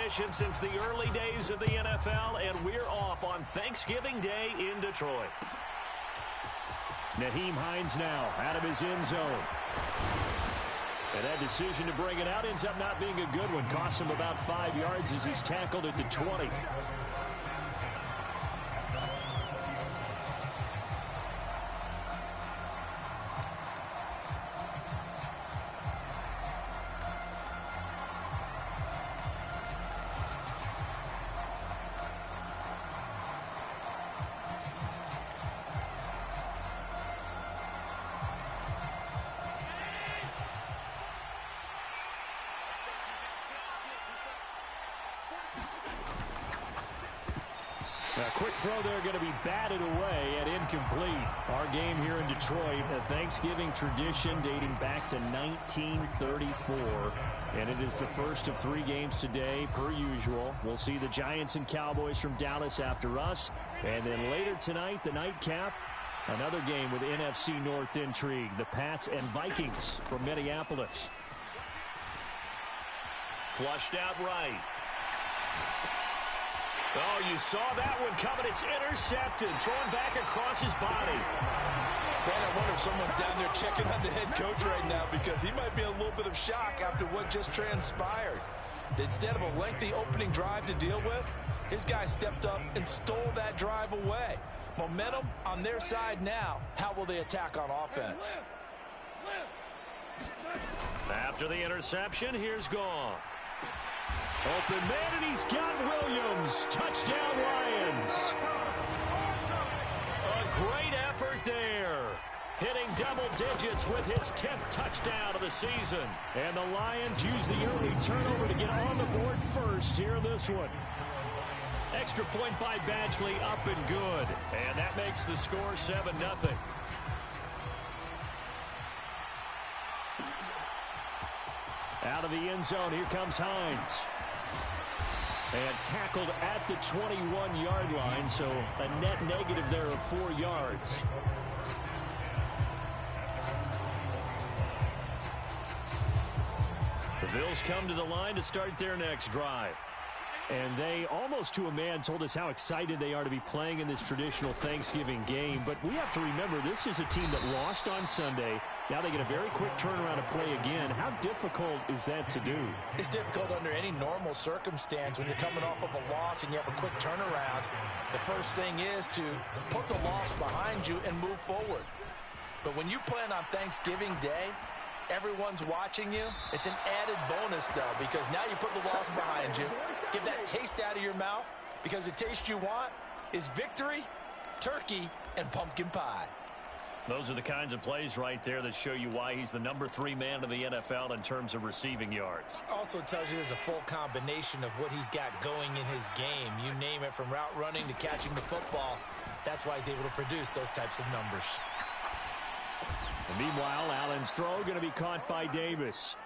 tradition since the early days of the NFL, and we're off on Thanksgiving Day in Detroit. Nyheim Hines now out of his end zone. And that decision to bring it out ends up not being a good one. Costs him about 5 yards as he's tackled at the 20. A quick throw there going to be batted away and incomplete. Our game here in Detroit, a Thanksgiving tradition dating back to 1934. And it is the first of 3 games today, per usual. We'll see the Giants and Cowboys from Dallas after us. And then later tonight, the nightcap, another game with NFC North intrigue. The Pats and Vikings from Minneapolis. Flushed out right. Oh, you saw that one coming. It's intercepted. Thrown back across his body. Man, I wonder if someone's down there checking on the head coach right now, because he might be in a little bit of shock after what just transpired. Instead of a lengthy opening drive to deal with, his guy stepped up and stole that drive away. Momentum on their side now. How will they attack on offense? After the interception, here's Goff. Open man, and he's got Williams. Touchdown, Lions. A great effort there. Hitting double digits with his 10th touchdown of the season. And the Lions use the early turnover to get on the board first here in this one. Extra point by Badgley, up and good. And that makes the score 7-0. Out of the end zone, here comes Hines. And tackled at the 21-yard line, so a net negative there of 4 yards. The Bills come to the line to start their next drive. And they, almost to a man, told us how excited they are to be playing in this traditional Thanksgiving game. But we have to remember, this is a team that lost on Sunday. Now they get a very quick turnaround to play again. How difficult is that to do? It's difficult under any normal circumstance when you're coming off of a loss and you have a quick turnaround. The first thing is to put the loss behind you and move forward. But when you plan on Thanksgiving Day, everyone's watching you. It's an added bonus, though, because now you put the loss behind you. Get that taste out of your mouth, because the taste you want is victory, turkey, and pumpkin pie. Those are the kinds of plays right there that show you why he's the number 3 man in the NFL in terms of receiving yards. Also tells you there's a full combination of what he's got going in his game. You name it, from route running to catching the football. That's why he's able to produce those types of numbers. And meanwhile, Allen's throw going to be caught by Davis.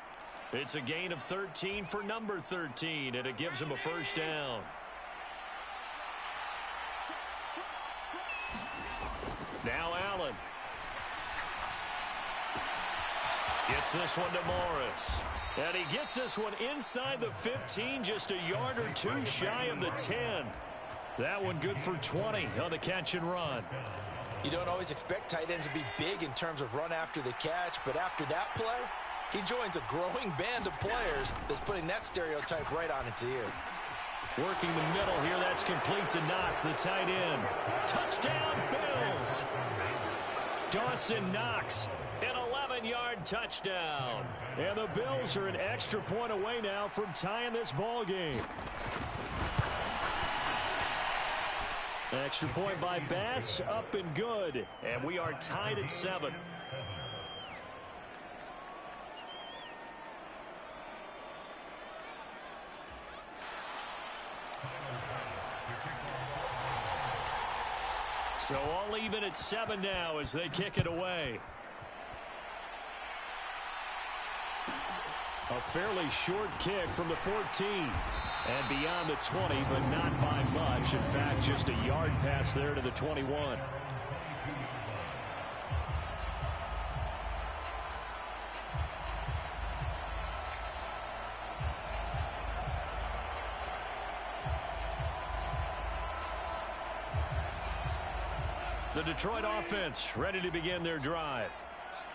It's a gain of 13 for number 13, and it gives him a first down. Now Allen. Gets this one to Morris. And he gets this one inside the 15, just a yard or 2 shy of the 10. That one good for 20 on the catch and run. You don't always expect tight ends to be big in terms of run after the catch, but after that play, he joins a growing band of players that's putting that stereotype right on its ear. Working the middle here, that's complete to Knox, the tight end. Touchdown, Bills! Dawson Knox, an 11-yard touchdown. And the Bills are an extra point away now from tying this ball game. Extra point by Bass, up and good. And we are tied at 7. So all even at 7 now as they kick it away. A fairly short kick from the 14. And beyond the 20, but not by much. In fact, just a yard pass there to the 21. The Detroit offense ready to begin their drive.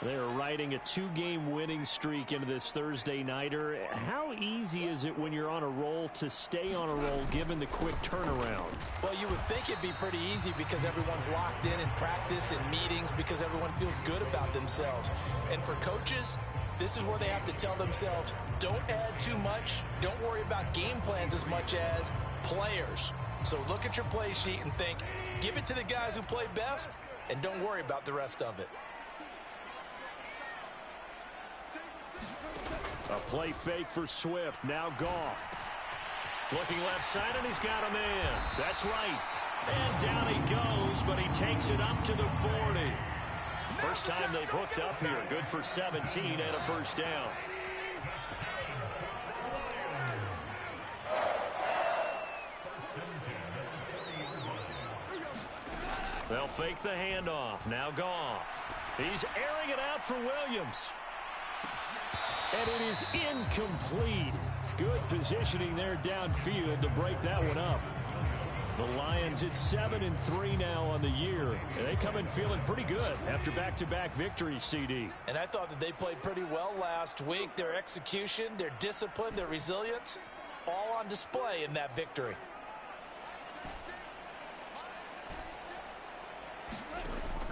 They are riding a 2-game winning streak into this Thursday nighter. How easy is it when you're on a roll to stay on a roll given the quick turnaround? Well, you would think it'd be pretty easy because everyone's locked in practice and meetings because everyone feels good about themselves. And for coaches, this is where they have to tell themselves, don't add too much. Don't worry about game plans as much as players. So look at your play sheet and think, give it to the guys who play best, and don't worry about the rest of it. A play fake for Swift. Now Goff. Looking left side, and he's got a man. That's right. And down he goes, but he takes it up to the 40. First time they've hooked up here. Good for 17 and a first down. They'll fake the handoff. Now Goff. He's airing it out for Williams. And it is incomplete. Good positioning there downfield to break that one up. The Lions at 7-3 now on the year. And they come in feeling pretty good after back-to-back victories, CD. And I thought that they played pretty well last week. Their execution, their discipline, their resilience, all on display in that victory.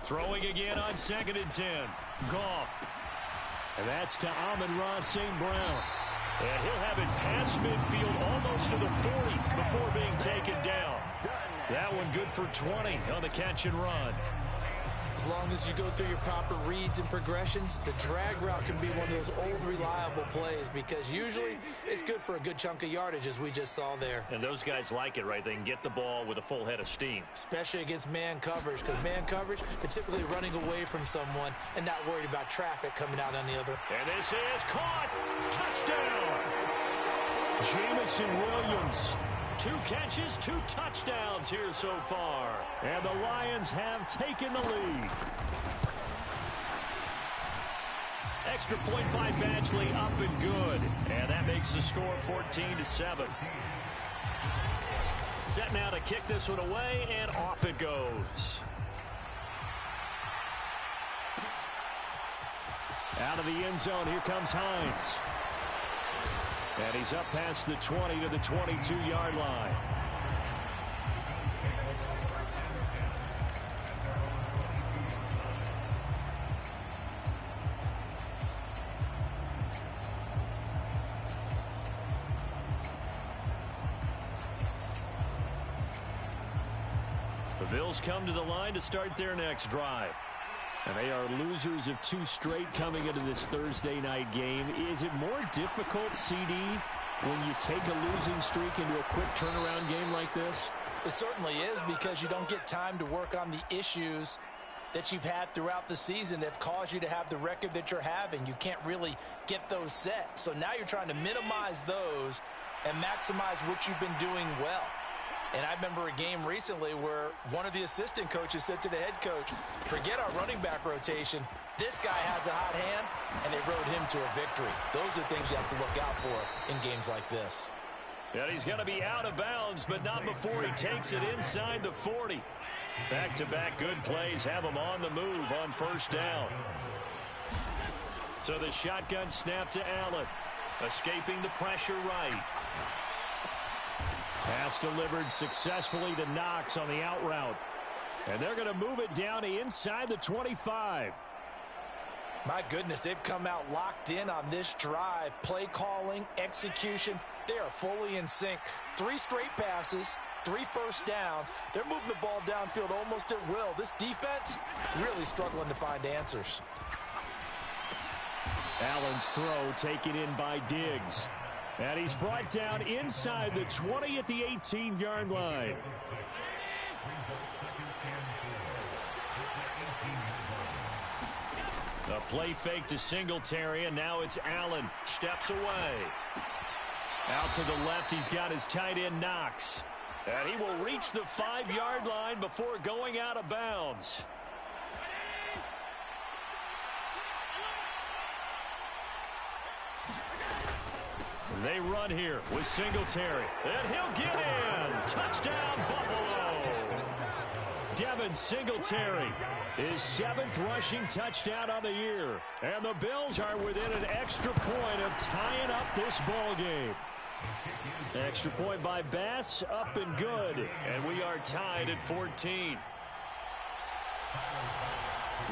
Throwing again on 2nd and 10. Goff. And that's to Amon-Ra St. Brown. And he'll have it past midfield almost to the 40 before being taken down. That one good for 20 on the catch and run. As long as you go through your proper reads and progressions, the drag route can be one of those old reliable plays because usually it's good for a good chunk of yardage as we just saw there. And those guys like it, right? They can get the ball with a full head of steam. Especially against man coverage because man coverage, they're typically running away from someone and not worried about traffic coming out on the other. And this is caught. Touchdown. Jamison Williams. 2 catches, 2 touchdowns here so far. And the Lions have taken the lead. Extra point by Badgley, up and good. And that makes the score 14-7. Set now to kick this one away, and off it goes. Out of the end zone, here comes Hines. And he's up past the 20 to the 22-yard line. The Bills come to the line to start their next drive. And they are losers of 2 straight coming into this Thursday night game. Is it more difficult, CD, when you take a losing streak into a quick turnaround game like this? It certainly is because you don't get time to work on the issues that you've had throughout the season that have caused you to have the record that you're having. You can't really get those set. So now you're trying to minimize those and maximize what you've been doing well. And I remember a game recently where one of the assistant coaches said to the head coach, forget our running back rotation. This guy has a hot hand, and they rode him to a victory. Those are things you have to look out for in games like this. And he's going to be out of bounds, but not before he takes it inside the 40. Back-to-back good plays have him on the move on first down. So the shotgun snap to Allen. Escaping the pressure right. Pass delivered successfully to Knox on the out route. And they're going to move it down to inside the 25. My goodness, they've come out locked in on this drive. Play calling, execution, they are fully in sync. 3 straight passes, 3 first downs. They're moving the ball downfield almost at will. This defense really struggling to find answers. Allen's throw taken in by Diggs. And he's brought down inside the 20 at the 18-yard line. A play fake to Singletary, and now it's Allen. Steps away. Out to the left, he's got his tight end Knox. And he will reach the 5-yard line before going out of bounds. They run here with Singletary. And he'll get in. Touchdown, Buffalo. Devin Devin Singletary, his 7th rushing touchdown on the year. And the Bills are within an extra point of tying up this ball game. Extra point by Bass, up and good. And we are tied at 14.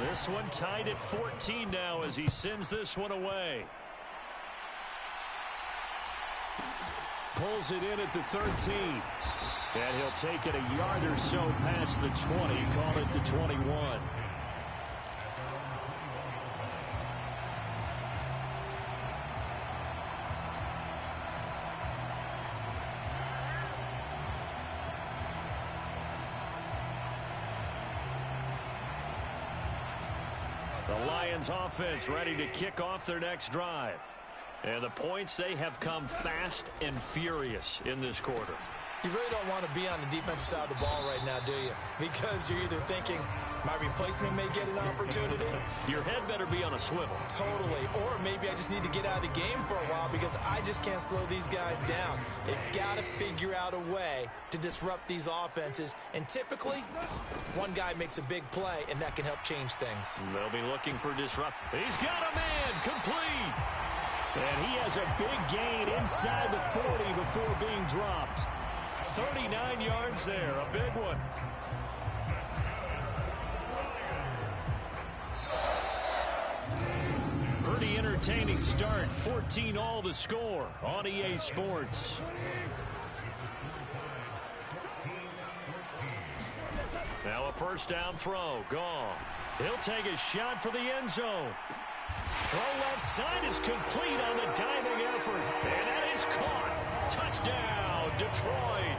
This one tied at 14 now as he sends this one away. Pulls it in at the 13. And he'll take it a yard or so past the 20. Call it the 21. The Lions offense ready to kick off their next drive. And the points, they have come fast and furious in this quarter. You really don't want to be on the defensive side of the ball right now, do you? Because you're either thinking, my replacement may get an opportunity. Your head better be on a swivel. Totally. Or maybe I just need to get out of the game for a while because I just can't slow these guys down. They've got to figure out a way to disrupt these offenses. And typically, one guy makes a big play, and that can help change things. They'll be looking for disrupt. He's got a man complete. And he has a big gain inside the 40 before being dropped. 39 yards there, a big one. Pretty entertaining start. 14 all the score on EA Sports. Now a first down throw. Gone. He'll take a shot for the end zone. Throw left side is complete on the diving effort. And that is caught. Touchdown, Detroit.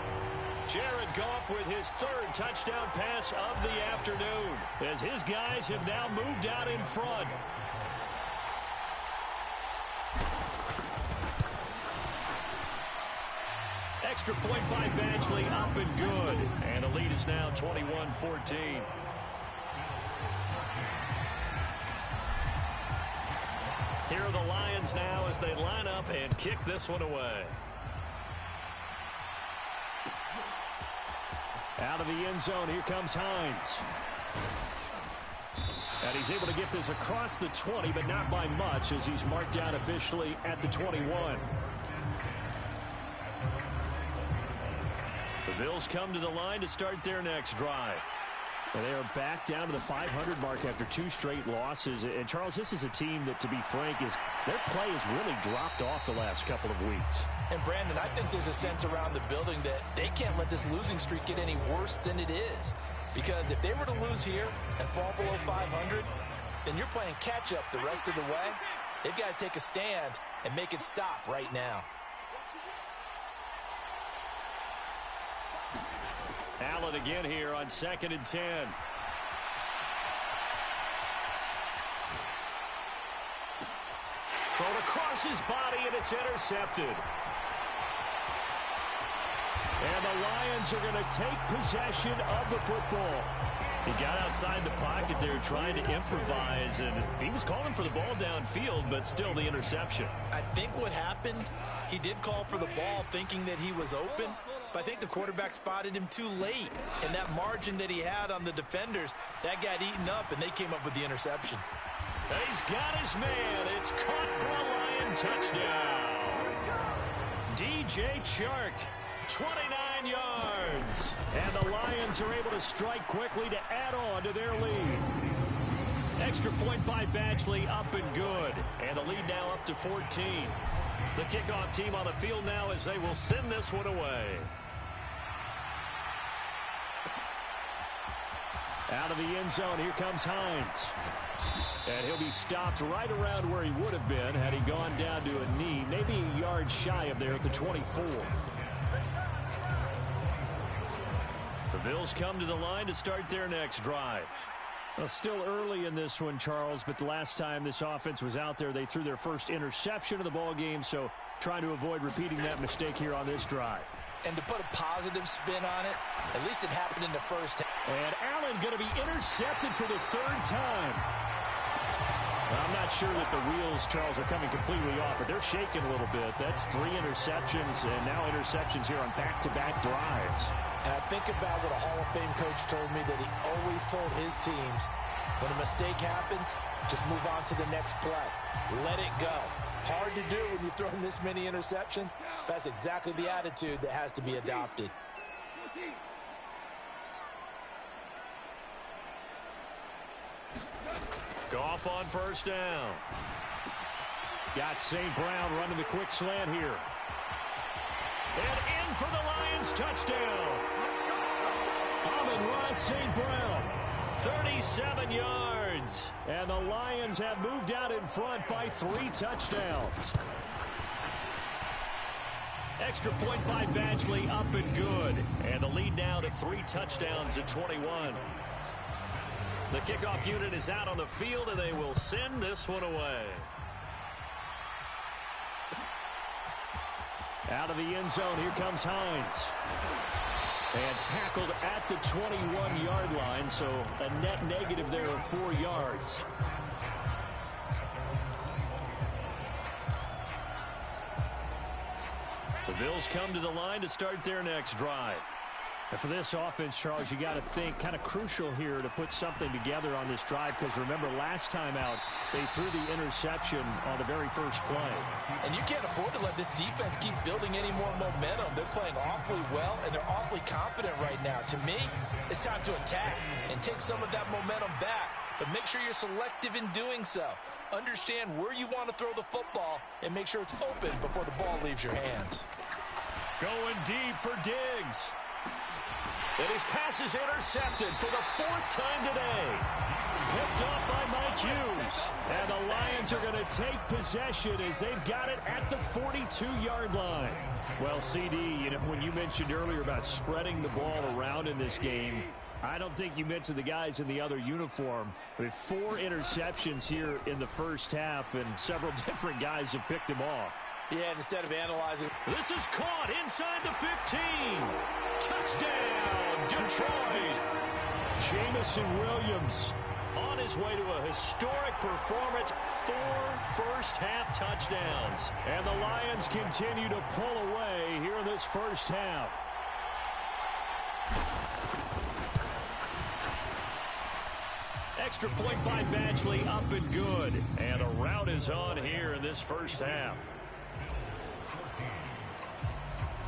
Jared Goff with his 3rd touchdown pass of the afternoon as his guys have now moved out in front. Extra point by Badgley, up and good. And the lead is now 21-14. Here are the Lions now as they line up and kick this one away. Out of the end zone, here comes Hines. And he's able to get this across the 20, but not by much as he's marked down officially at the 21. The Bills come to the line to start their next drive. And they are back down to the 500 mark after 2 straight losses. And, Charles, this is a team that, to be frank, their play has really dropped off the last couple of weeks. And, Brandon, I think there's a sense around the building that they can't let this losing streak get any worse than it is. Because if they were to lose here and fall below 500, then you're playing catch-up the rest of the way. They've got to take a stand and make it stop right now. Allen again here on 2nd and 10. Thrown across his body, and it's intercepted. And the Lions are going to take possession of the football. He got outside the pocket there trying to improvise, and he was calling for the ball downfield, but still the interception. I think what happened, he did call for the ball thinking that he was open, but I think the quarterback spotted him too late. And that margin that he had on the defenders, that got eaten up, and they came up with the interception. He's got his man. It's caught for a Lion touchdown. DJ Chark, 29 yards. And the Lions are able to strike quickly to add on to their lead. Extra point by Badgley, up and good. And the lead now up to 14. The kickoff team on the field now as they will send this one away. Out of the end zone, here comes Hines. And he'll be stopped right around where he would have been had he gone down to a knee, maybe a yard shy of there at the 24. The Bills come to the line to start their next drive. Well, still early in this one, Charles, but the last time this offense was out there, they threw their first interception of the ball game, so trying to avoid repeating that mistake here on this drive. And to put a positive spin on it, at least it happened in the first half. And Allen going to be intercepted for the 3rd time. I'm not sure that the wheels, Charles, are coming completely off, but they're shaking a little bit. That's 3 interceptions, and now interceptions here on back-to-back drives. And I think about what a Hall of Fame coach told me, that he always told his teams, when a mistake happens, just move on to the next play. Let it go. Hard to do when you've thrown this many interceptions. That's exactly the attitude that has to be adopted. Goff on first down. Got St. Brown running the quick slant here. And in for the Lions touchdown. Amon-Ra St. Brown. 37 yards. And the Lions have moved out in front by 3 touchdowns. Extra point by Badgley, up and good. And the lead now to 3 touchdowns at 21. The kickoff unit is out on the field, and they will send this one away. Out of the end zone, here comes Hines. And tackled at the 21-yard line, so a net negative there of 4 yards. The Bills come to the line to start their next drive. And for this offense, Charles, you got to think kind of crucial here to put something together on this drive, because remember last time out they threw the interception on the very first play. And you can't afford to let this defense keep building any more momentum. They're playing awfully well, and they're awfully confident right now. To me, it's time to attack and take some of that momentum back, but make sure you're selective in doing so. Understand where you want to throw the football and make sure it's open before the ball leaves your hands. Going deep for Diggs. And his pass is intercepted for the 4th time today. Picked off by Mike Hughes. And the Lions are going to take possession as they've got it at the 42-yard line. Well, CD, you know, when you mentioned earlier about spreading the ball around in this game, I don't think you mentioned the guys in the other uniform. With 4 interceptions here in the first half, and several different guys have picked them off. Yeah, and instead of analyzing. This is caught inside the 15. Touchdown, Detroit. Jamison Williams on his way to a historic performance. 4 first-half touchdowns. And the Lions continue to pull away here in this first half. Extra point by Badgley, up and good. And a rout is on here in this first half.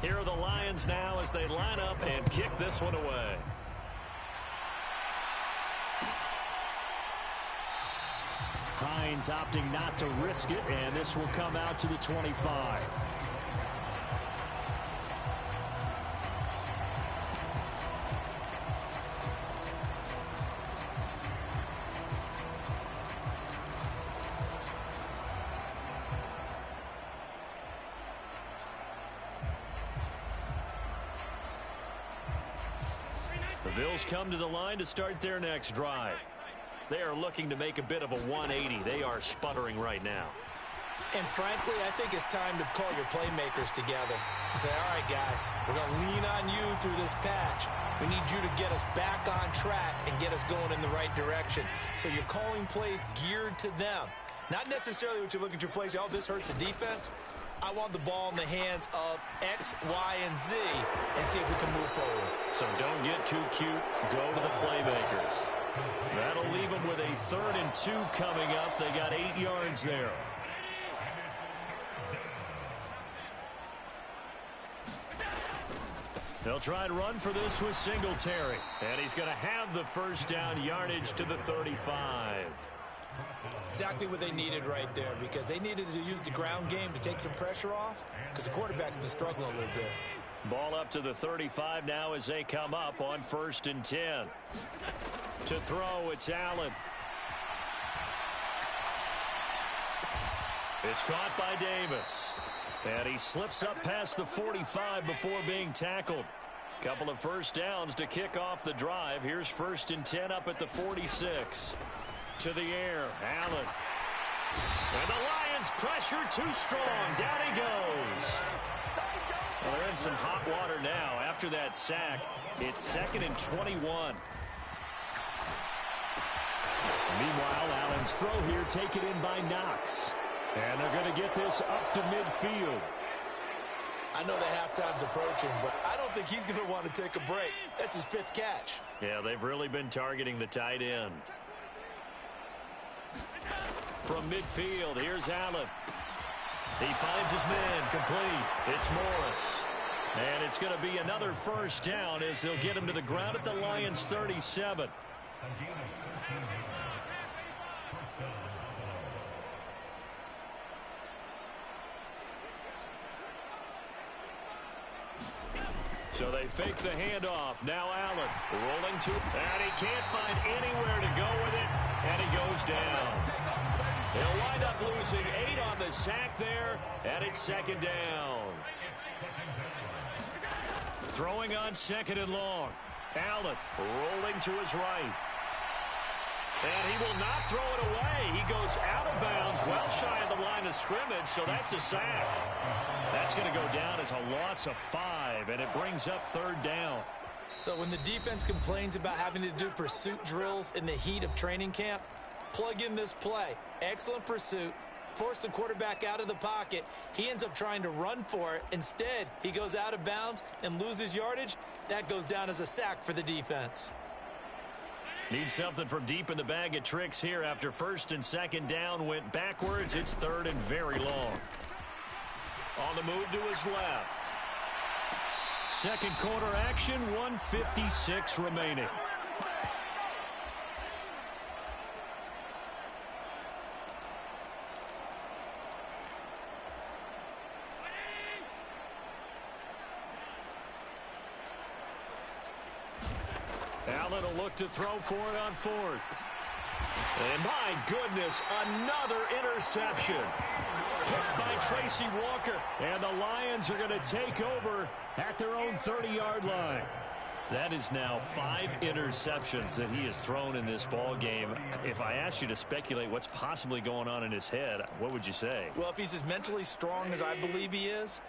Here are the Lions now as they line up and kick this one away. Hines opting not to risk it, and this will come out to the 25. The Bills come to the line to start their next drive. They are looking to make a bit of a 180. They are sputtering right now. And frankly, I think it's time to call your playmakers together and say, all right, guys, we're going to lean on you through this patch. We need you to get us back on track and get us going in the right direction. So you're calling plays geared to them. Not necessarily what you look at your plays, oh, this hurts the defense. I want the ball in the hands of X, Y, and Z and see if we can move forward. So don't get too cute. Go to the playmakers. That'll leave them with a 3rd and 2 coming up. They got 8 yards there. They'll try and run for this with Singletary. And he's going to have the first down yardage to the 35. Exactly what they needed right there, because they needed to use the ground game to take some pressure off, because the quarterback's been struggling a little bit. Ball up to the 35 now as they come up on 1st and 10. To throw, it's Allen. It's caught by Davis. And he slips up past the 45 before being tackled. Couple of first downs to kick off the drive. Here's 1st and 10 up at the 46. To the air, Allen. And the Lions pressure too strong. Down he goes. Well, they're in some hot water now. After that sack, it's 2nd and 21. Meanwhile, Allen Lions throw here taken in by Knox. And they're going to get this up to midfield. I know the halftime's approaching, but I don't think he's going to want to take a break. That's his 5th catch. Yeah, they've really been targeting the tight end. From midfield, here's Allen. He finds his man complete. It's Morris. And it's going to be another first down as they'll get him to the ground at the Lions' 37. So they fake the handoff. Now Allen rolling to, and he can't find anywhere to go with it, and he goes down. He'll wind up losing 8 on the sack there, and it's 2nd down. Throwing on 2nd and long. Allen rolling to his right. And he will not throw it away. He goes out of bounds, well shy of the line of scrimmage, so that's a sack. That's going to go down as a loss of 5, and it brings up 3rd down. So when the defense complains about having to do pursuit drills in the heat of training camp, plug in this play. Excellent pursuit. Force the quarterback out of the pocket. He ends up trying to run for it. Instead, he goes out of bounds and loses yardage. That goes down as a sack for the defense. Need something from deep in the bag of tricks here after 1st and 2nd down went backwards. It's 3rd and very long. On the move to his left. 2nd quarter action, 1:56 remaining. Allen will look to throw for it on 4th. And my goodness, another interception. Picked by Tracy Walker. And the Lions are going to take over at their own 30-yard line. That is now 5 interceptions that he has thrown in this ball game. If I asked you to speculate what's possibly going on in his head, what would you say? Well, if he's as mentally strong as I believe he is,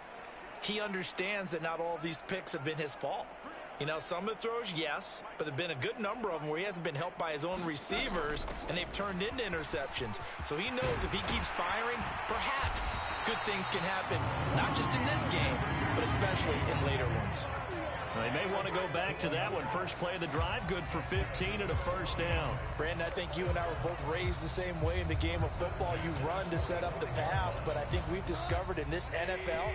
he understands that not all of these picks have been his fault. You know, some of the throws, yes, but there have been a good number of them where he hasn't been helped by his own receivers, and they've turned into interceptions. So he knows if he keeps firing, perhaps good things can happen, not just in this game, but especially in later ones. They may want to go back to that one. First play of the drive, good for 15 and a 1st down. Brandon, I think you and I were both raised the same way in the game of football. You run to set up the pass, but I think we've discovered in this NFL,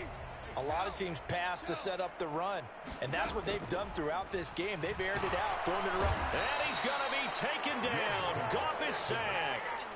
a lot of teams pass to set up the run, and that's what they've done throughout this game. They've aired it out, thrown it around. And he's going to be taken down. Goff is sacked.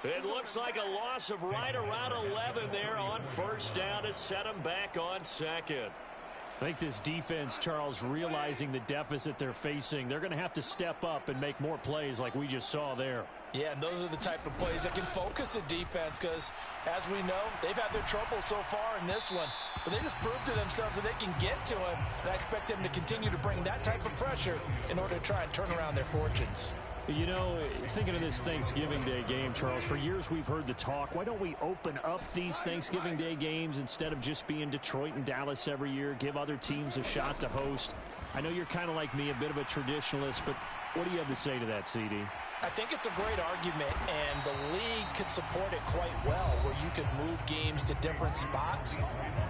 It looks like a loss of right around 11 there on 1st down to set him back on 2nd. I think this defense, Charles, realizing the deficit they're facing, they're going to have to step up and make more plays like we just saw there. Yeah, and those are the type of plays that can focus a defense because, as we know, they've had their trouble so far in this one. But they just proved to themselves that they can get to him, and I expect them to continue to bring that type of pressure in order to try and turn around their fortunes. You know, thinking of this Thanksgiving Day game, Charles, for years we've heard the talk, why don't we open up these Thanksgiving Day games instead of just being Detroit and Dallas every year, give other teams a shot to host? I know you're kind of like me, a bit of a traditionalist, but what do you have to say to that, CD? I think it's a great argument, and the league could support it quite well, where you could move games to different spots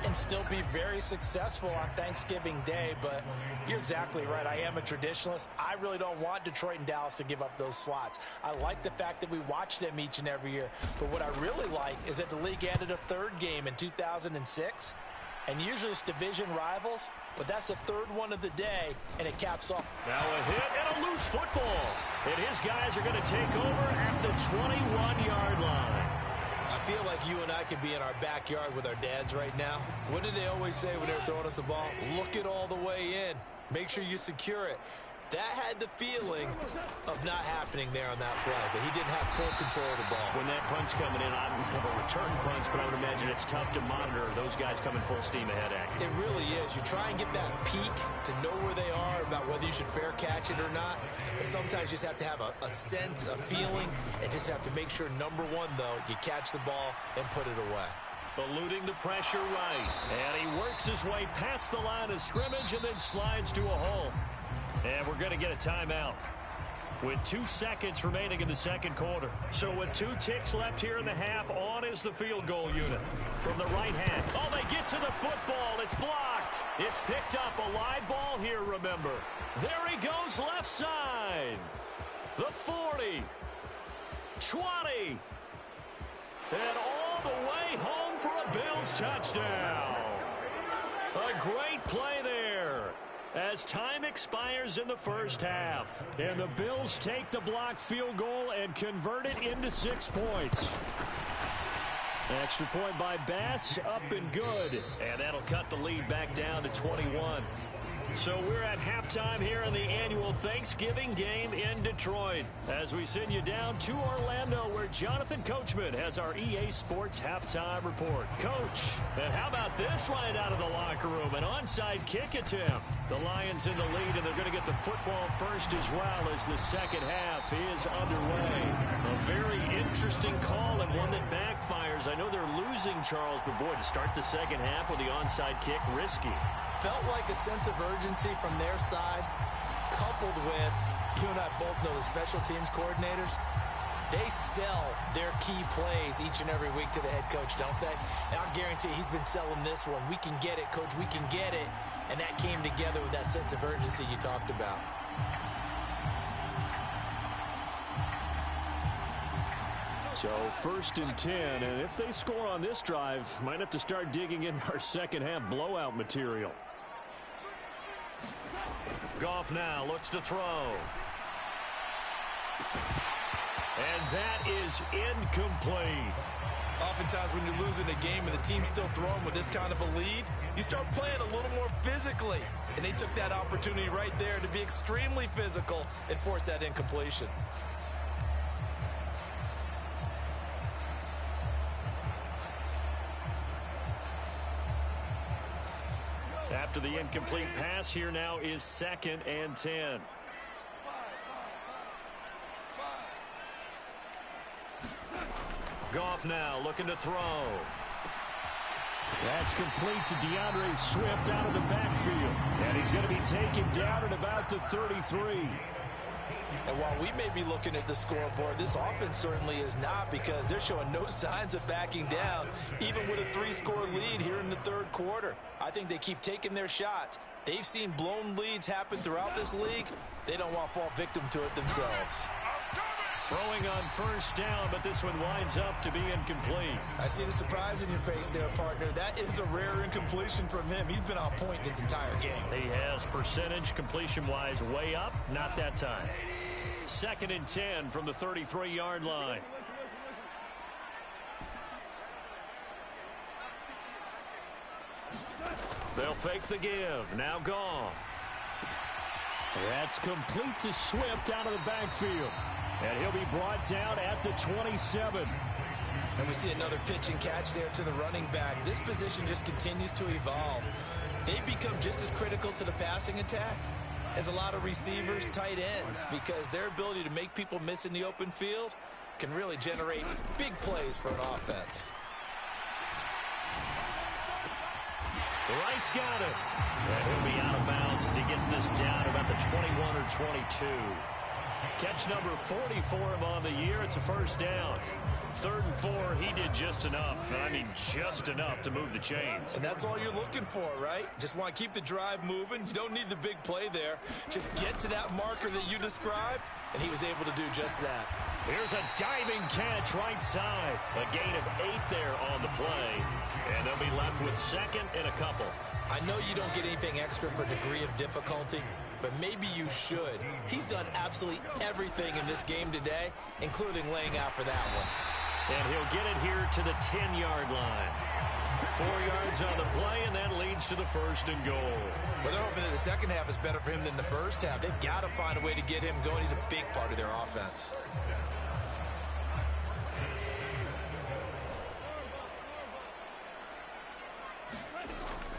and still be very successful on Thanksgiving Day. But you're exactly right. I am a traditionalist. I really don't want Detroit and Dallas to give up those slots. I like the fact that we watch them each and every year. But what I really like is that the league added a 3rd game in 2006. And usually it's division rivals, but that's the 3rd one of the day, and it caps off. Now a hit and a loose football. And his guys are going to take over at the 21-yard line. I feel like you and I could be in our backyard with our dads right now. What did they always say when they were throwing us the ball? Look it all the way in. Make sure you secure it. That had the feeling of not happening there on that play, but he didn't have full control of the ball. When that punt's coming in, I don't have a return punch, but I would imagine it's tough to monitor those guys coming full steam ahead at you. It really is. You try and get that peek to know where they are, about whether you should fair catch it or not. But sometimes you just have to have a sense, a feeling, and just have to make sure, number one, though, you catch the ball and put it away. Eluding the pressure right. And he works his way past the line of scrimmage and then slides to a hole. And we're going to get a timeout. with 2 seconds remaining in the second quarter. So with 2 ticks left here in the half, on is the field goal unit. From the right hand. Oh, they get to the football. It's blocked. It's picked up. A live ball here, remember. There he goes left side. The 40. 20. And all the way home for a Bills touchdown. A great play there as time expires in the first half. And the Bills take the blocked field goal and convert it into 6 points. Extra point by Bass, up and good. And that'll cut the lead back down to 21. So we're at halftime here in the annual Thanksgiving game in Detroit as we send you down to Orlando where Jonathan Coachman has our EA Sports halftime report. Coach, and how about this right out of the locker room? An onside kick attempt. The Lions in the lead, and they're going to get the football first as well as the second half is underway. A very interesting call and one that backfires. I know they're losing, Charles, but boy, to start the second half with the onside kick, risky. Felt like a sense of urgency from their side, coupled with, you and I both know the special teams coordinators, they sell their key plays each and every week to the head coach, don't they? And I guarantee he's been selling this one. We can get it, coach, we can get it. And that came together with that sense of urgency you talked about. So 1st and 10, and if they score on this drive, might have to start digging in our second half blowout material. Goff now looks to throw. And that is incomplete. Oftentimes when you're losing a game and the team's still throwing with this kind of a lead, you start playing a little more physically. And they took that opportunity right there to be extremely physical and force that incompletion. After the incomplete pass, here now is 2nd and 10. Goff now looking to throw. That's complete to DeAndre Swift out of the backfield. And he's going to be taken down at about the 33. And while we may be looking at the scoreboard, this offense certainly is not, because they're showing no signs of backing down, even with a 3-score lead here in the third quarter. I think they keep taking their shots. They've seen blown leads happen throughout this league. They don't want to fall victim to it themselves. Throwing on 1st down, but this one winds up to be incomplete. I see the surprise in your face there, partner. That is a rare incompletion from him. He's been on point this entire game. He has percentage completion-wise way up, not that time. 2nd and 10 from the 33-yard line. They'll fake the give. Now Goff. That's complete to Swift out of the backfield. And he'll be brought down at the 27. And we see another pitch and catch there to the running back. This position just continues to evolve. They become just as critical to the passing attack as a lot of receivers, tight ends, because their ability to make people miss in the open field can really generate big plays for an offense. Wright's got it. And he'll be out of bounds as he gets this down about the 21 or 22. Catch number 40 for him on the year. It's a 1st down. 3rd and 4, he did just enough. I mean, just enough to move the chains. And that's all you're looking for, right? Just want to keep the drive moving. You don't need the big play there. Just get to that marker that you described, and he was able to do just that. Here's a diving catch right side. A gain of 8 there on the play. And they'll be left with 2nd and a couple. I know you don't get anything extra for degree of difficulty, but maybe you should. He's done absolutely everything in this game today, including laying out for that one. And he'll get it here to the 10-yard line. 4 yards on the play, and that leads to the 1st and goal. Well, they're hoping that the second half is better for him than the first half. They've got to find a way to get him going. He's a big part of their offense.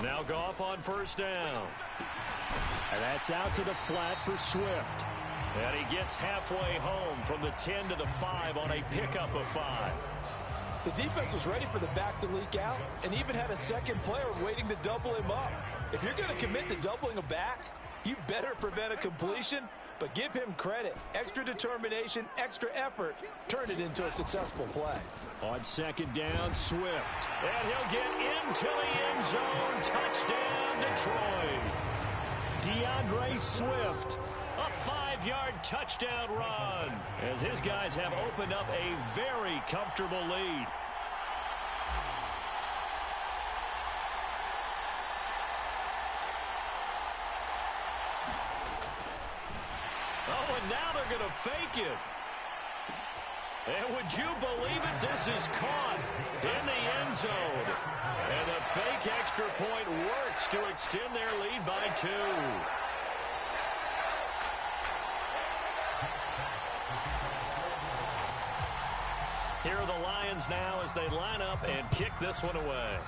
Now Goff on 1st down. And that's out to the flat for Swift. And he gets halfway home from the 10 to the 5 on a pickup of 5. The defense was ready for the back to leak out and even had a second player waiting to double him up. If you're going to commit to doubling a back, You better prevent a completion, but give him credit. Extra determination, extra effort. Turn it into a successful play. On second down, Swift. And he'll get into the end zone. Touchdown, Detroit. DeAndre Swift, a 5-yard touchdown run, as his guys have opened up a very comfortable lead. Oh, and now they're going to fake it. And would you believe it? This is caught in the end zone. And the fake extra point works to extend their lead by 2. Here are the Lions now as they line up and kick this one away.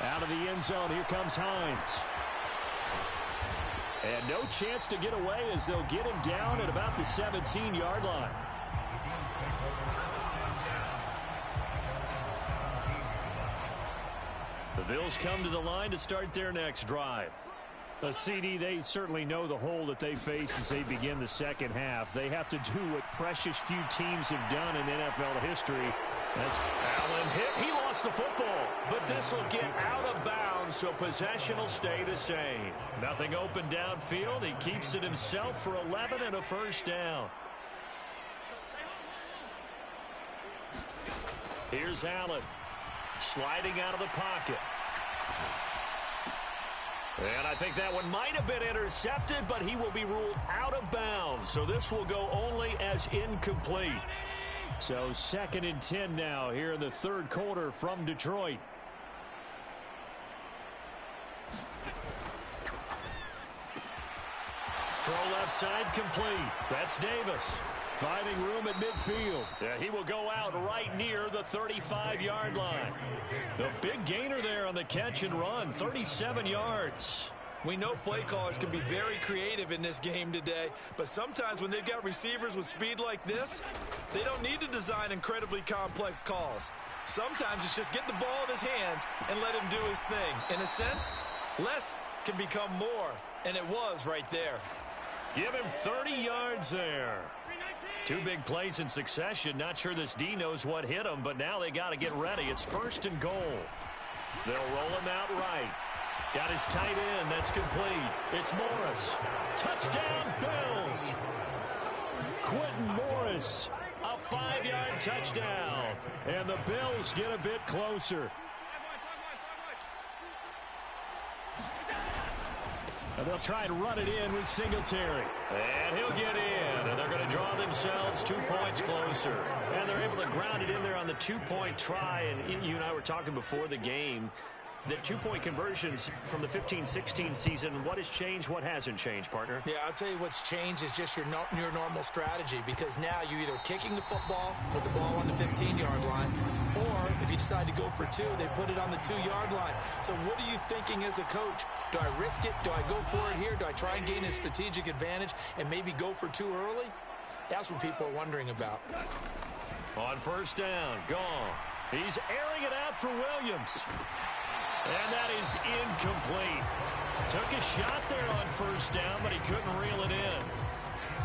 Out of the end zone, here comes Hines. And no chance to get away as they'll get him down at about the 17-yard line. The Bills come to the line to start their next drive. A CD, they certainly know the hole that they face as they begin the second half. They have to do what precious few teams have done in NFL history. That's Allen hit. He lost the football, but this will get out of bounds, so possession will stay the same. Nothing open downfield. He keeps it himself for 11 and a first down. Here's Allen, sliding out of the pocket. And I think that one might have been intercepted, but he will be ruled out of bounds. So this will go only as incomplete. So 2nd and 10 now here in the third quarter from Detroit. Throw left side complete. That's Davis. Finding room at midfield. Yeah, he will go out right near the 35-yard line. The big gainer there on the catch and run, 37 yards. We know play callers can be very creative in this game today, but sometimes when they've got receivers with speed like this, they don't need to design incredibly complex calls. Sometimes it's just get the ball in his hands and let him do his thing. In a sense, less can become more, and it was right there. Give him 30 yards there. 2 big plays in succession. Not sure this D knows what hit him, but now they got to get ready. It's 1st and goal. They'll roll him out right. Got his tight end. That's complete. It's Morris. Touchdown, Bills. Quentin Morris. A 5-yard touchdown. And the Bills get a bit closer. And they'll try and run it in with Singletary. And he'll get in. And they're going to draw themselves 2 points closer. And they're able to ground it in there on the 2-point try. And you and I were talking before the game. The 2-point conversions from the 15-16 season, what has changed, what hasn't changed, partner? Yeah, I'll tell you what's changed is just your normal strategy, because now you're either kicking the football, put the ball on the 15-yard line, or if you decide to go for 2, they put it on the 2-yard line. So what are you thinking as a coach? Do I risk it? Do I go for it here? Do I try and gain a strategic advantage and maybe go for 2 early? That's what people are wondering about. On 1st down, gone. He's airing it out for Williams. And that is incomplete. Took a shot there on 1st down, but he couldn't reel it in.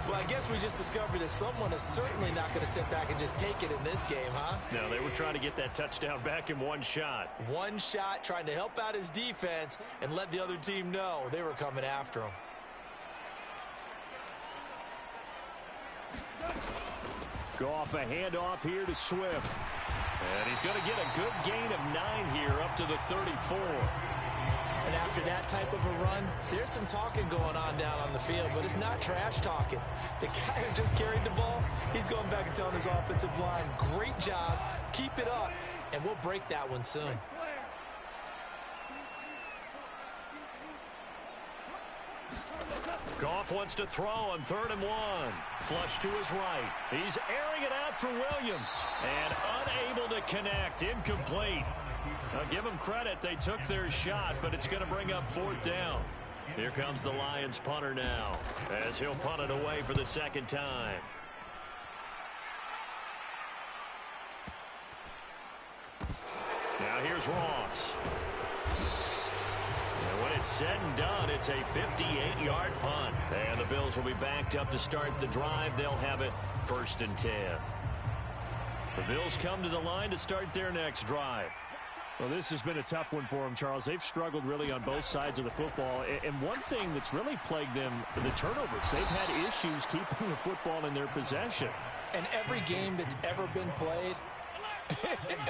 Well, I guess we just discovered that someone is certainly not going to sit back and just take it in this game, huh? No, they were trying to get that touchdown back in 1 shot. 1 shot, trying to help out his defense and let the other team know they were coming after him. Go off a handoff here to Swift. And he's going to get a good gain of 9 here up to the 34. And after that type of a run, there's some talking going on down on the field, but it's not trash talking. The guy who just carried the ball, he's going back and telling his offensive line, great job, keep it up, and we'll break that one soon. Goff wants to throw on 3rd and 1. Flush to his right. He's airing it out for Williams. And unable to connect. Incomplete. Now, give them credit. They took their shot, but it's going to bring up 4th down. Here comes the Lions punter now, as he'll punt it away for the 2nd time. Now here's Ross. said and done, it's a 58-yard punt. And the Bills will be backed up to start the drive. They'll have it 1st and 10. The Bills come to the line to start their next drive. Well, this has been a tough one for them, Charles. They've struggled really on both sides of the football. And one thing that's really plagued them, the turnovers. They've had issues keeping the football in their possession. And every game that's ever been played,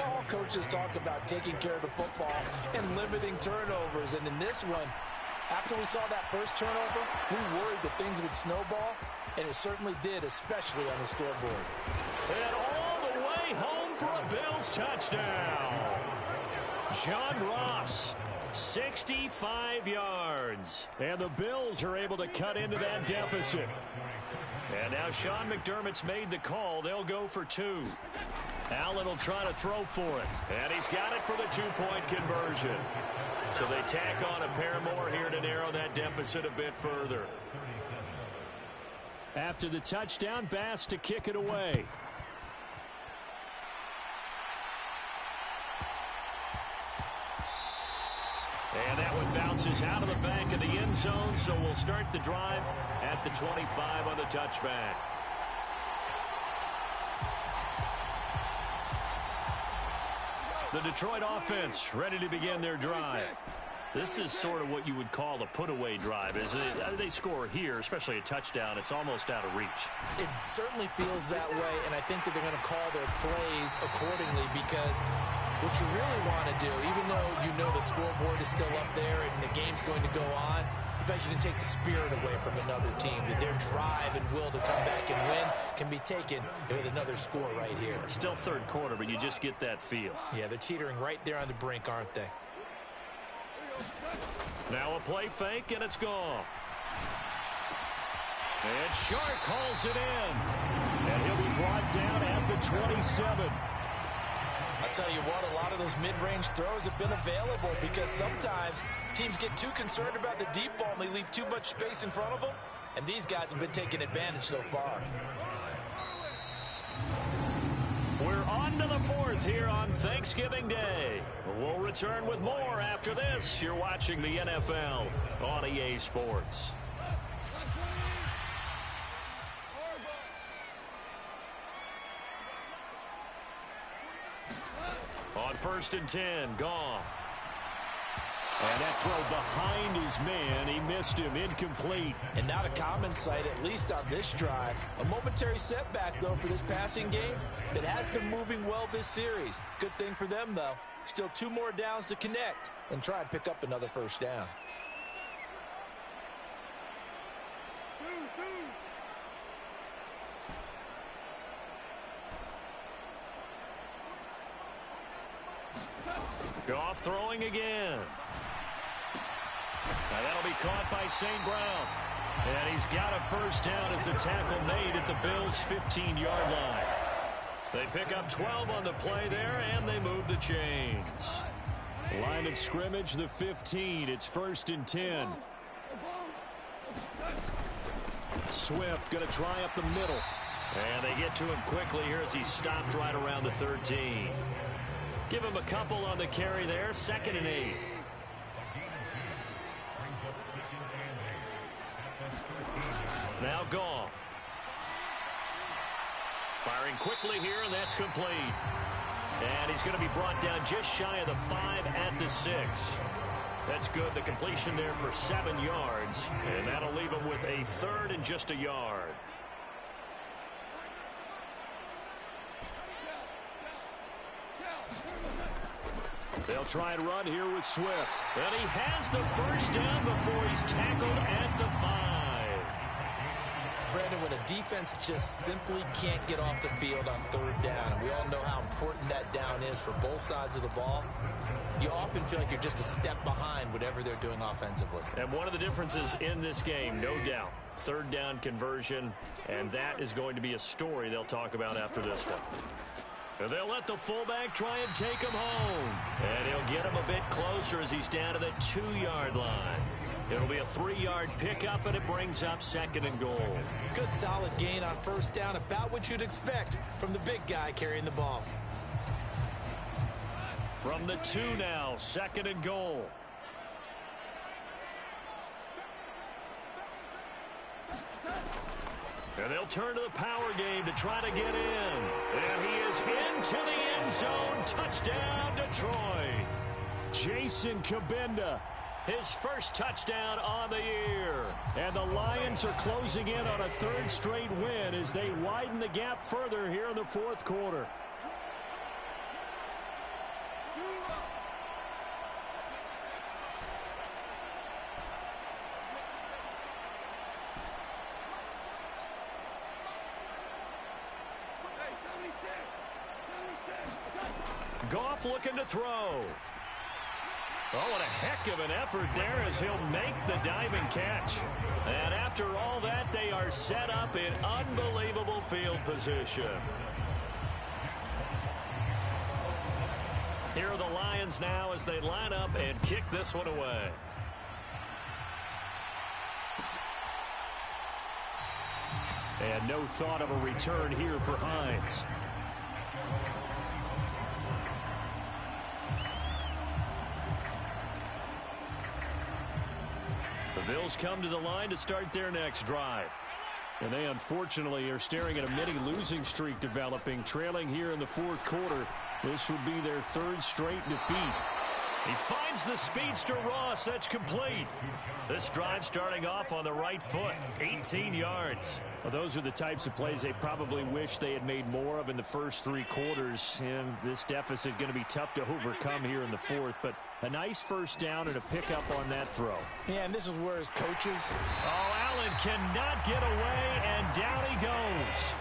all coaches talk about taking care of the football and limiting turnovers. And in this one, after we saw that first turnover, we worried that things would snowball, and it certainly did, especially on the scoreboard. And all the way home for a Bills touchdown. John Ross, 65 yards. And the Bills are able to cut into that deficit. And now Sean McDermott's made the call. They'll go for 2. Allen will try to throw for it. And he's got it for the 2-point conversion. So they tack on a pair more here to narrow that deficit a bit further. After the touchdown, Bass to kick it away. And that one bounces out of the back of the end zone, so we'll start the drive at the 25 on the touchback. The Detroit offense ready to begin their drive. This is sort of what you would call a put-away drive, isn't it? They score here, especially a touchdown. It's almost out of reach. It certainly feels that way, and I think that they're going to call their plays accordingly, because what you really want to do, even though you know the scoreboard is still up there and the game's going to go on, in fact, you can take the spirit away from another team. That their drive and will to come back and win can be taken with another score right here. Still third quarter, but you just get that feel. Yeah, they're teetering right there on the brink, aren't they? Now a play fake, and it's Goff. And Shark calls it in. And he'll be brought down at the 27. I'll tell you what, a lot of those mid-range throws have been available, because sometimes teams get too concerned about the deep ball and they leave too much space in front of them, and these guys have been taking advantage so far. We're on to the 4th here on Thanksgiving Day. We'll return with more after this. You're watching the NFL on EA Sports. On 1st and 10, Goff. And that throw behind his man. He missed him. Incomplete. And not a common sight, at least on this drive. A momentary setback, though, for this passing game that has been moving well this series. Good thing for them, though. Still 2 more downs to connect and try and pick up another first down. Goff throwing again. Now that'll be caught by St. Brown. And he's got a first down as the tackle made at the Bills' 15-yard line. They pick up 12 on the play there, and they move the chains. Line of scrimmage, the 15. It's 1st and 10. Swift going to try up the middle. And they get to him quickly here as he stopped right around the 13. Give him a couple on the carry there. 2nd and 8. Now Goff. Firing quickly here, and that's complete. And he's going to be brought down just shy of the 5 at the 6. That's good. The completion there for 7 yards. And that'll leave him with a 3rd and just a yard. They'll try and run here with Swift. And he has the first down before he's tackled at the 5. Brandon, when a defense just simply can't get off the field on 3rd down, and we all know how important that down is for both sides of the ball, you often feel like you're just a step behind whatever they're doing offensively. And one of the differences in this game, no doubt, 3rd down conversion, and that is going to be a story they'll talk about after this one. And they'll let the fullback try and take him home. And he'll get him a bit closer as he's down to the 2-yard line. It'll be a 3-yard pickup, and it brings up 2nd and goal. Good solid gain on 1st down, about what you'd expect from the big guy carrying the ball. From the 2 now, 2nd and goal. And they'll turn to the power game to try to get in. And he is into the end zone. Touchdown, Detroit. Jason Kabinda, his first touchdown on the year. And the Lions are closing in on a third straight win as they widen the gap further here in the fourth quarter. Goff looking to throw. Oh, what a heck of an effort there as he'll make the diving catch. And after all that, they are set up in unbelievable field position. Here are the Lions now as they line up and kick this one away. And no thought of a return here for Hines. The Bills come to the line to start their next drive. And they unfortunately are staring at a mini losing streak developing, trailing here in the fourth quarter. This would be their third straight defeat. He finds the speedster Ross. That's complete. This drive starting off on the right foot. 18 yards. Well, those are the types of plays they probably wish they had made more of in the first three quarters. And this deficit going to be tough to overcome here in the fourth. But a nice first down and a pickup on that throw. Yeah, and this is where his coaches. Oh, Allen cannot get away, and down he goes.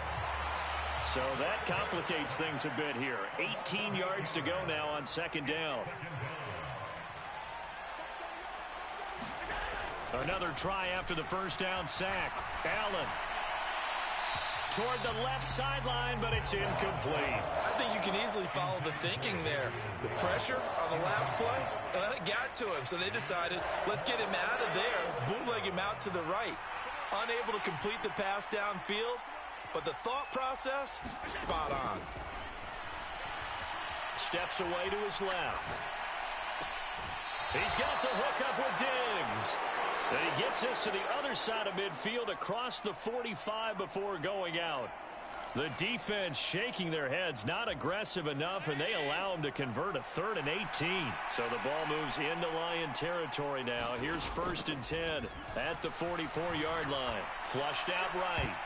So that complicates things a bit here. 18 yards to go now on second down. Another try after the first down sack. Allen toward the left sideline, but it's incomplete. I think you can easily follow the thinking there. The pressure on the last play, and it got to him. So they decided, let's get him out of there, bootleg him out to the right. Unable to complete the pass downfield, but the thought process, spot on. Steps away to his left. He's got the hook up with Diggs. And he gets this to the other side of midfield across the 45 before going out. The defense shaking their heads, not aggressive enough, and they allow him to convert a 3rd and 18. So the ball moves into Lion territory now. Here's 1st and 10 at the 44-yard line. Flushed out right.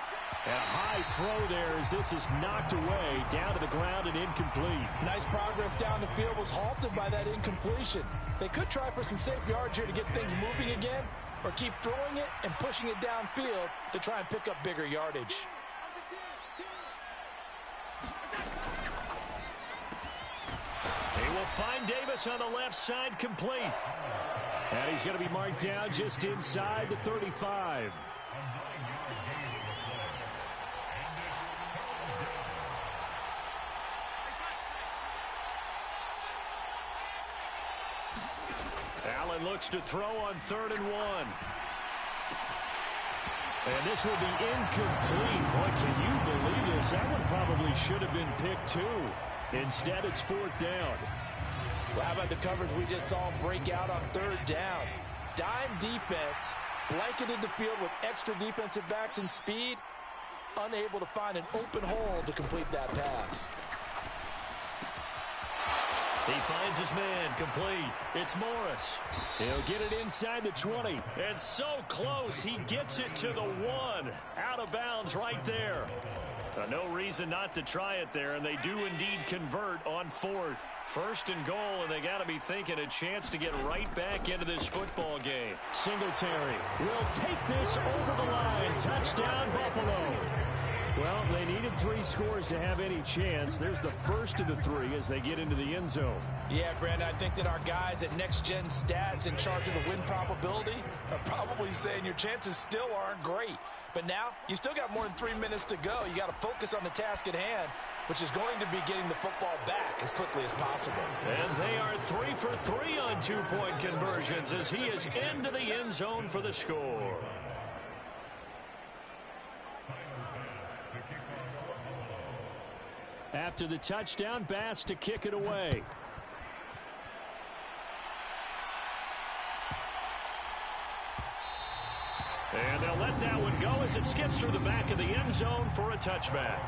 And a high throw there as this is knocked away, down to the ground and incomplete. Nice progress down the field was halted by that incompletion. They could try for some safe yards here to get things moving again, or keep throwing it and pushing it downfield to try and pick up bigger yardage. He will find Davis on the left side, complete. And he's going to be marked down just inside the 35. Allen looks to throw on 3rd and 1. And this will be incomplete. Boy, can you believe this? That one probably should have been picked too. Instead, it's 4th down. Well, how about the coverage we just saw him break out on 3rd down? Dime defense, blanketed the field with extra defensive backs and speed, unable to find an open hole to complete that pass. He finds his man, complete. It's Morris. He'll get it inside the 20. And so close, he gets it to the 1. Out of bounds right there. No reason not to try it there, and they do indeed convert on 4th. 1st and goal, and they got to be thinking a chance to get right back into this football game. Singletary will take this over the line. Touchdown, Buffalo. Well, they needed 3 scores to have any chance. There's the first of the 3 as they get into the end zone. Yeah, Brandon, I think that our guys at Next Gen Stats in charge of the win probability are probably saying your chances still aren't great. But now, you still got more than 3 minutes to go. You got to focus on the task at hand, which is going to be getting the football back as quickly as possible. And they are 3 for 3 on 2-point conversions as he is into the end zone for the score. After the touchdown, Bass to kick it away. And they'll let that one go as it skips through the back of the end zone for a touchback.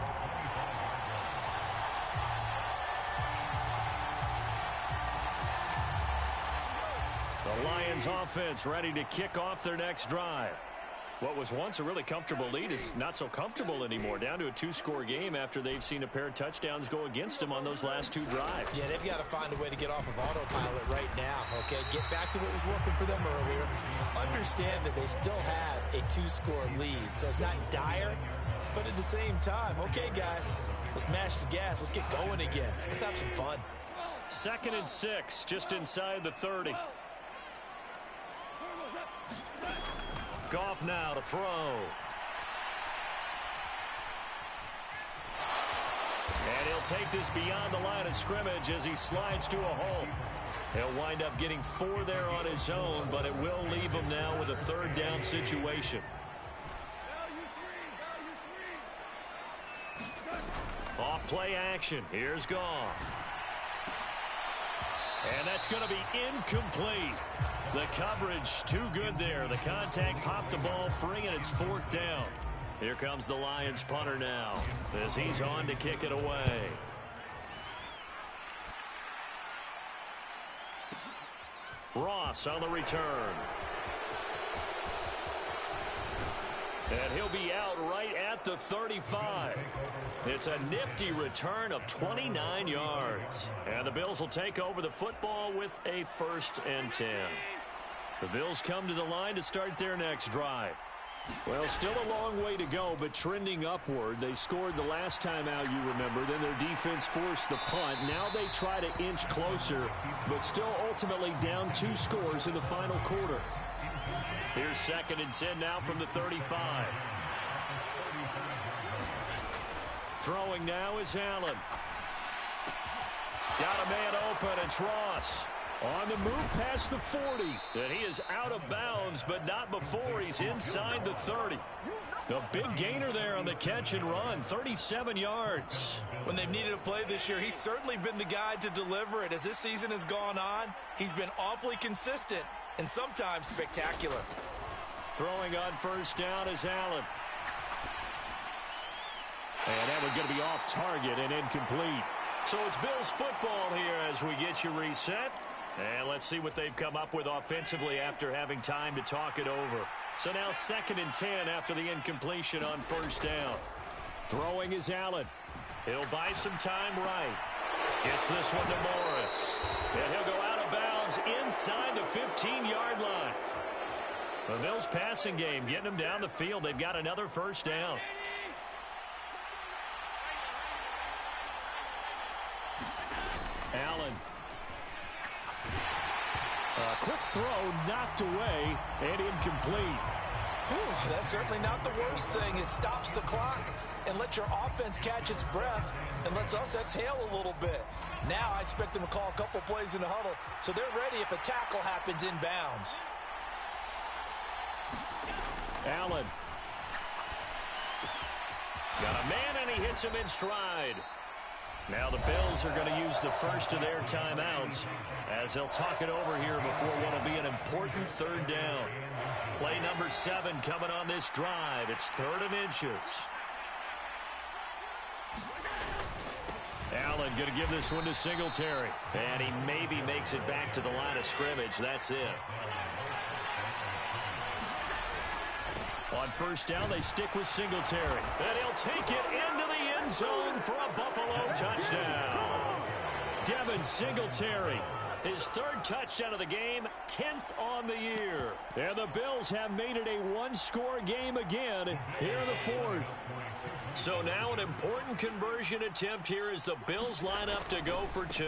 The Lions offense ready to kick off their next drive. What was once a really comfortable lead is not so comfortable anymore. Down to a 2-score game after they've seen a pair of touchdowns go against them on those last 2 drives. Yeah, they've got to find a way to get off of autopilot right now, okay? Get back to what was working for them earlier. Understand that they still have a 2-score lead, so it's not dire, but at the same time, okay, guys, let's mash the gas. Let's get going again. Let's have some fun. 2nd and 6, just inside the 30. Goff now to throw. And he'll take this beyond the line of scrimmage as he slides to a hole. He'll wind up getting 4 there on his own, but it will leave him now with a 3rd down situation. Off play action. Here's Goff. And that's going to be incomplete. The coverage too good there. The contact popped the ball free, and it's 4th down. Here comes the Lions punter now as he's on to kick it away. Ross on the return. And he'll be out right at the 35. It's a nifty return of 29 yards. And the Bills will take over the football with a 1st and 10. The Bills come to the line to start their next drive. Well, still a long way to go, but trending upward. They scored the last time out, you remember. Then their defense forced the punt. Now they try to inch closer, but still ultimately down 2 scores in the final quarter. Here's 2nd and 10 now from the 35. Throwing now is Allen. Got a man open. It's Ross. On the move past the 40. And he is out of bounds, but not before he's inside the 30. The big gainer there on the catch and run, 37 yards. When they've needed a play this year, he's certainly been the guy to deliver it. As this season has gone on, he's been awfully consistent and sometimes spectacular. Throwing on 1st down is Allen. And that one's going to be off target and incomplete. So it's Bills football here as we get you reset. And let's see what they've come up with offensively after having time to talk it over. So now 2nd and 10 after the incompletion on 1st down. Throwing is Allen. He'll buy some time right. Gets this one to Morris. And he'll go out of bounds inside the 15-yard line. The Bills passing game getting them down the field. They've got another 1st down. Allen. A quick throw knocked away and incomplete. Whew, that's certainly not the worst thing. It stops the clock and lets your offense catch its breath and lets us exhale a little bit. Now I expect them to call a couple plays in the huddle so they're ready if a tackle happens inbounds. Allen. Got a man and he hits him in stride. Now the Bills are going to use the first of their timeouts as they'll talk it over here before what will be an important 3rd down. Play number 7 coming on this drive. It's 3rd and inches. Allen going to give this one to Singletary. And he maybe makes it back to the line of scrimmage. That's it. On 1st down, they stick with Singletary. And he'll take it into the end zone for a Buffalo touchdown. Devin Singletary, his 3rd touchdown of the game, 10th on the year. And the Bills have made it a 1-score game again here in the 4th. So now an important conversion attempt here as the Bills line up to go for 2.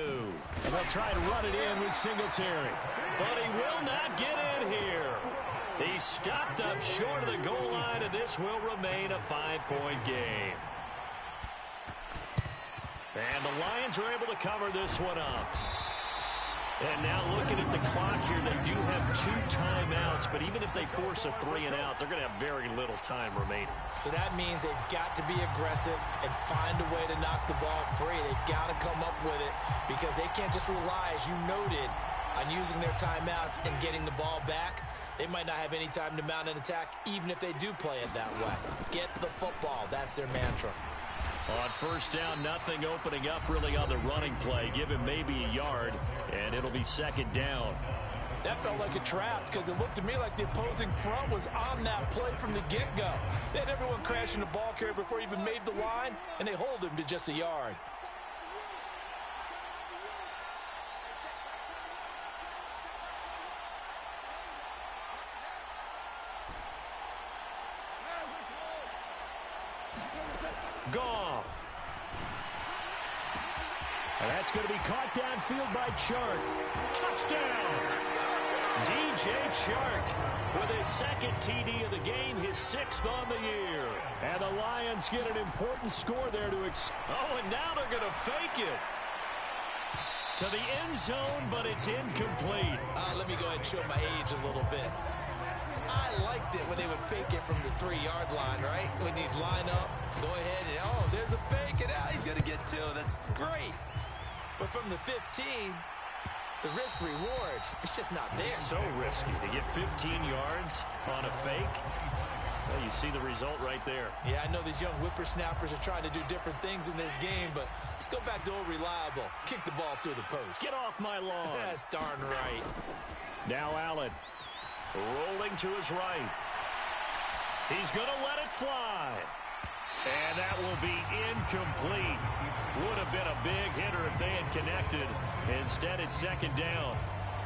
And they'll try to run it in with Singletary. But he will not get in here. He stopped up short of the goal line, and this will remain a 5-point game. And the Lions are able to cover this one up. And now looking at the clock here, they do have 2 timeouts, but even if they force a 3 and out, they're going to have very little time remaining. So that means they've got to be aggressive and find a way to knock the ball free. They've got to come up with it because they can't just rely, as you noted, on using their timeouts and getting the ball back. They might not have any time to mount an attack, even if they do play it that way. Get the football. That's their mantra. On first down, nothing opening up really on the running play. Give him maybe a yard, and it'll be second down. That felt like a trap because it looked to me like the opposing front was on that play from the get-go. They had everyone crashing the ball carrier before he even made the line, and they hold him to just a yard. Goff. And that's going to be caught downfield by Chark. Touchdown! DJ Chark with his second TD of the game, his 6th on the year. And the Lions get an important score there to and now they're going to fake it to the end zone, but it's incomplete. Let me go ahead and show my age a little bit. I liked it when they would fake it from the 3-yard line, right? When you'd line up, go ahead and, there's a fake, and he's going to get 2. That's great. But from the 15, the risk-reward, it's just not there. It's so risky to get 15 yards on a fake. Well, you see the result right there. Yeah, I know these young whippersnappers are trying to do different things in this game, but let's go back to old reliable. Kick the ball through the post. Get off my lawn. That's darn right. Now Allen. Rolling to his right. He's going to let it fly. And that will be incomplete. Would have been a big hitter if they had connected. Instead, it's second down.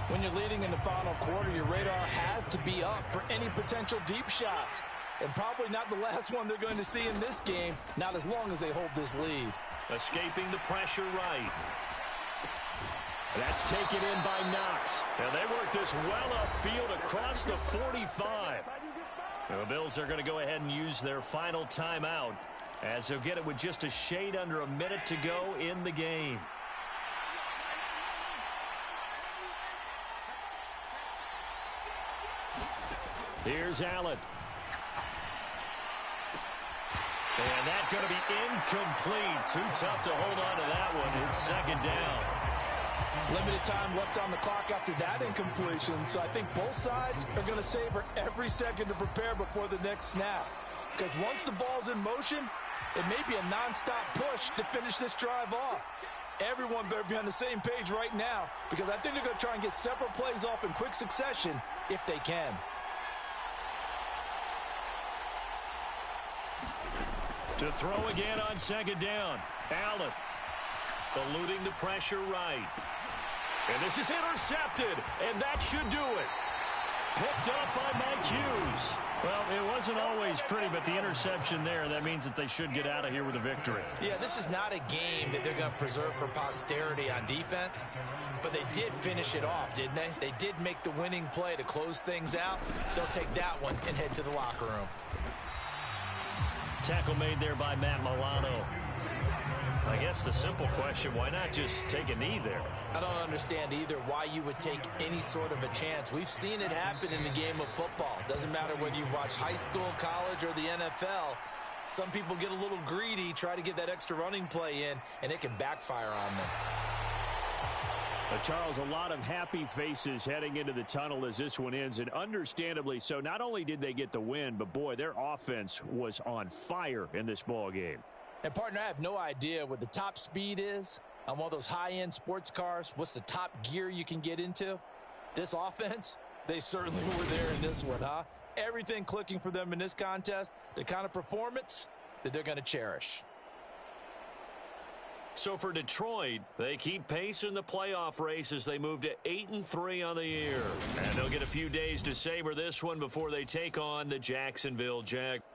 When you're leading in the final quarter, your radar has to be up for any potential deep shots. And probably not the last one they're going to see in this game, not as long as they hold this lead. Escaping the pressure right. That's taken in by Knox. And they work this well upfield across the 45. The Bills are going to go ahead and use their final timeout as they'll get it with just a shade under a minute to go in the game. Here's Allen. And that's going to be incomplete. Too tough to hold on to that one. It's second down. Limited time left on the clock after that incompletion, so I think both sides are going to savor every second to prepare before the next snap. Because once the ball's in motion, it may be a nonstop push to finish this drive off. Everyone better be on the same page right now, because I think they're going to try and get several plays off in quick succession if they can. To throw again on second down. Allen eluding the pressure right. And this is intercepted, and that should do it. Picked up by Mike Hughes. Well, it wasn't always pretty, but the interception there, that means that they should get out of here with a victory. Yeah, this is not a game that they're going to preserve for posterity on defense, but they did finish it off, didn't they? They did make the winning play to close things out. They'll take that one and head to the locker room. Tackle made there by Matt Milano. I guess the simple question, why not just take a knee there? I don't understand either why you would take any sort of a chance. We've seen it happen in the game of football. Doesn't matter whether you watch high school, college, or the NFL. Some people get a little greedy, try to get that extra running play in, and it can backfire on them. Charles, a lot of happy faces heading into the tunnel as this one ends, and understandably so. Not only did they get the win, but boy, their offense was on fire in this ball game. And partner, I have no idea what the top speed is on one of those high-end sports cars. What's the top gear you can get into? This offense, they certainly were there in this one, huh? Everything clicking for them in this contest, the kind of performance that they're going to cherish. So for Detroit, they keep pace in the playoff race as they move to 8-3 on the year. And they'll get a few days to savor this one before they take on the Jacksonville Jaguars.